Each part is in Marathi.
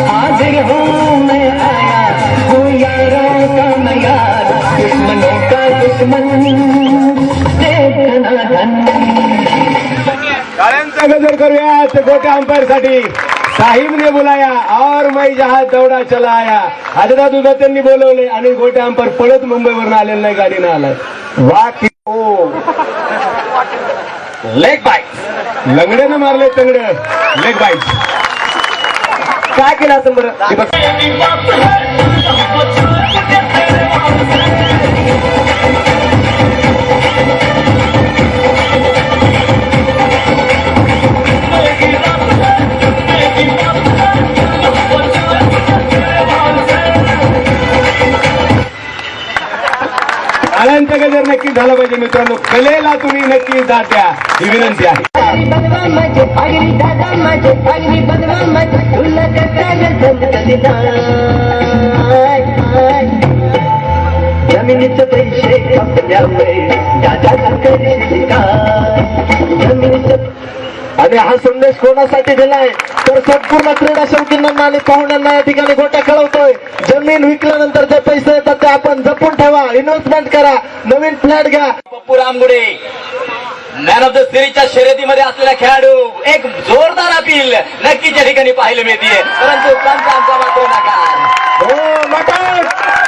हाजिर हूँ मैं आया हूँ यारों का मैं यार दुश्मनों का दुश्मन देखना धन। टाळ्यांचा गजर करूयात गोट्या अंपायर साठी। साहिब ने बुलाया और मैं जहाज दौडा चला आया। आजदा दुधा त्यांनी बोलवले आणि गोट्या अंपायर पळत मुंबईवरून आलेला नाही, गाडीनं आलाय। वा की ओ लेग बाईट लंगड्यानं मारले तंगड लेग बाईट काय केलं असं बरं। टाळ्यांचा गजर नक्की झाला पाहिजे मित्रांनो। कलेला तुम्ही नक्की दाद द्या ही विनंती आहे। जमिनीचे पैसे आणि हा संदेश कोणासाठी दिलाय तर संपूर्ण क्रीडा शौकीनांना आणि पाहुण्यांना या ठिकाणी गोट्या कळवतोय। जमीन विकल्यानंतर जे पैसे येतात ते आपण जपून ठेवा, इन्व्हेस्टमेंट करा, नवीन फ्लॅट घ्या। Pappu Ramgude man of the सिरीजच्या शर्यतीमध्ये असलेला खेळाडू एक जोरदार अपील नक्कीच या ठिकाणी पाहायला मिळते, परंतु पंचांचा मात्र नकार। हो नकार,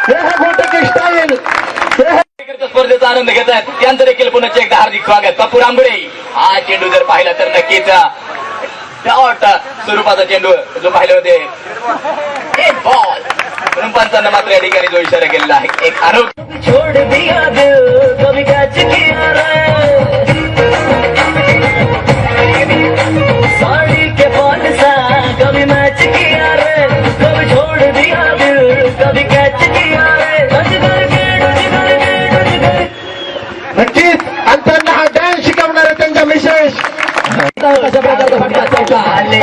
हे गोट्याची स्टाईल स्पर्धेचा आनंद घेत आहेत त्यांचं देखील पुन्हा एकदा हार्दिक स्वागत। पप्पू रामगुडे हा चेंडू जर पाहिला तर नक्कीच शॉर्ट स्वरूपाचा चेंडू जो पाहिले होते एक बॉल, म्हणून पंचांना मात्र या ठिकाणी जो इशारा केलेला आहे एक आरोग्य छोड़ दिया दिल कभी कैच किया रे साड़ी के बॉल सा कभी मैच किया रे कभी छोड़ दिया दिल कभी कैच किया रे नक्कीच आणि त्यांना हा डान्स शिकवणार आहे त्यांच्या विशेष कशा प्रकारचा फटका चौका आले